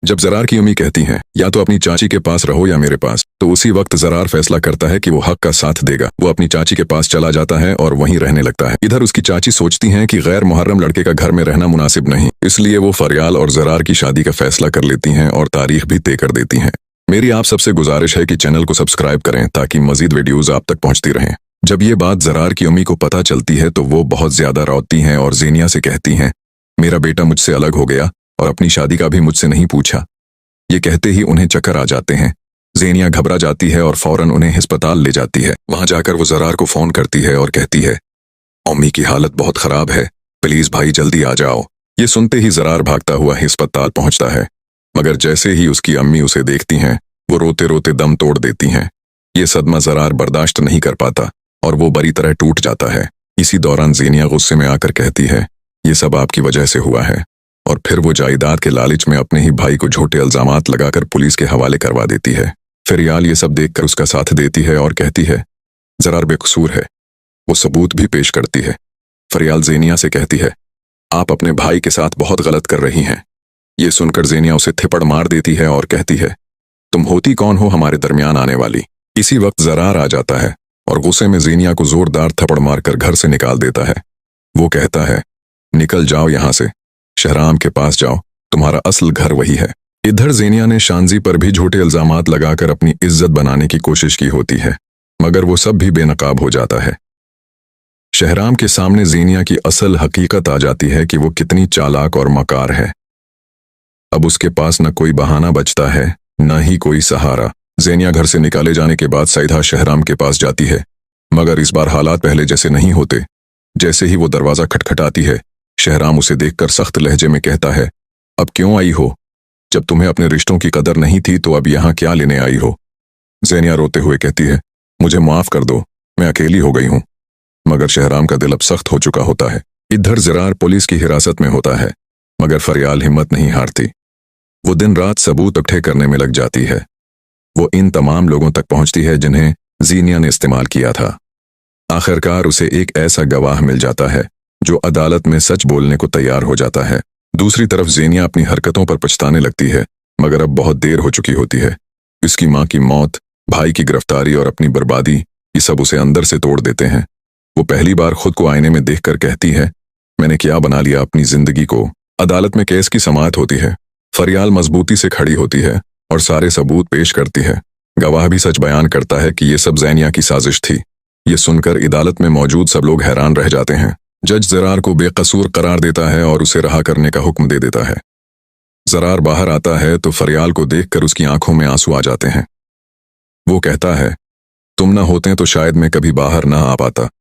जब जरार की अम्मी कहती हैं या तो अपनी चाची के पास रहो या मेरे पास, तो उसी वक्त जरार फैसला करता है कि वो हक का साथ देगा। वो अपनी चाची के पास चला जाता है और वहीं रहने लगता है। इधर उसकी चाची सोचती हैं कि गैर मुहर्रम लड़के का घर में रहना मुनासिब नहीं, इसलिए वो फरियाल और जरार की शादी का फैसला कर लेती हैं और तारीख भी तय कर देती हैं। मेरी आप सबसे गुजारिश है कि चैनल को सब्सक्राइब करें ताकि मजीद वीडियोज आप तक पहुंचती रहें। जब ये बात जरार की अम्मी को पता चलती है तो वो बहुत ज्यादा रोती हैं और ज़ेनिया से कहती हैं, मेरा बेटा मुझसे अलग हो गया और अपनी शादी का भी मुझसे नहीं पूछा। ये कहते ही उन्हें चक्कर आ जाते हैं। ज़ेनिया घबरा जाती है और फौरन उन्हें अस्पताल ले जाती है। वहां जाकर वो जरार को फोन करती है और कहती है, अम्मी की हालत बहुत खराब है, प्लीज भाई जल्दी आ जाओ। ये सुनते ही जरार भागता हुआ अस्पताल पहुंचता है, मगर जैसे ही उसकी अम्मी उसे देखती हैं वो रोते रोते दम तोड़ देती हैं। ये सदमा जरार बर्दाश्त नहीं कर पाता और वो बुरी तरह टूट जाता है। इसी दौरान ज़ेनिया गुस्से में आकर कहती है, ये सब आपकी वजह से हुआ है, और फिर वो जायदाद के लालच में अपने ही भाई को झूठे इल्जामात लगाकर पुलिस के हवाले करवा देती है। फरियाल ये सब देखकर उसका साथ देती है और कहती है, जरार बेकसूर है। वो सबूत भी पेश करती है। फरियाल ज़ेनिया से कहती है, आप अपने भाई के साथ बहुत गलत कर रही हैं। ये सुनकर ज़ेनिया उसे थप्पड़ मार देती है और कहती है, तुम होती कौन हो हमारे दरमियान आने वाली। इसी वक्त जरार आ जाता है और गुस्से में ज़ेनिया को जोरदार थप्पड़ मारकर घर से निकाल देता है। वो कहता है, निकल जाओ यहाँ से, शहराम के पास जाओ, तुम्हारा असल घर वही है। इधर ज़ेनिया ने शांजी पर भी झूठे इल्जामात लगाकर अपनी इज्जत बनाने की कोशिश की होती है, मगर वो सब भी बेनकाब हो जाता है। शहराम के सामने ज़ेनिया की असल हकीकत आ जाती है कि वो कितनी चालाक और मकार है। अब उसके पास न कोई बहाना बचता है, न ही कोई सहारा। ज़ेनिया घर से निकाले जाने के बाद सीधा शहराम के पास जाती है, मगर इस बार हालात पहले जैसे नहीं होते। जैसे ही वो दरवाज़ा खटखटाती है, शहराम उसे देखकर सख्त लहजे में कहता है, अब क्यों आई हो? जब तुम्हें अपने रिश्तों की कदर नहीं थी तो अब यहाँ क्या लेने आई हो? ज़ेनिया रोते हुए कहती है, मुझे माफ कर दो, मैं अकेली हो गई हूँ। मगर शहराम का दिल अब सख्त हो चुका होता है। इधर जरार पुलिस की हिरासत में होता है, मगर फरियाल हिम्मत नहीं हारती। वो दिन रात सबूत इकट्ठे करने में लग जाती है। वो इन तमाम लोगों तक पहुंचती है जिन्हें ज़ेनिया ने इस्तेमाल किया था। आखिरकार उसे एक ऐसा गवाह मिल जाता है जो अदालत में सच बोलने को तैयार हो जाता है। दूसरी तरफ ज़ेनिया अपनी हरकतों पर पछताने लगती है, मगर अब बहुत देर हो चुकी होती है। इसकी माँ की मौत, भाई की गिरफ्तारी और अपनी बर्बादी, ये सब उसे अंदर से तोड़ देते हैं। वो पहली बार खुद को आईने में देखकर कहती है, मैंने क्या बना लिया अपनी जिंदगी को। अदालत में केस की समाअत होती है। फरियाल मजबूती से खड़ी होती है और सारे सबूत पेश करती है। गवाह भी सच बयान करता है कि ये सब ज़ेनिया की साजिश थी। ये सुनकर अदालत में मौजूद सब लोग हैरान रह जाते हैं। जज जरार को बेकसूर करार देता है और उसे रहा करने का हुक्म दे देता है। जरार बाहर आता है तो फरियाल को देखकर उसकी आंखों में आंसू आ जाते हैं। वो कहता है, तुम ना होते तो शायद मैं कभी बाहर ना आ पाता।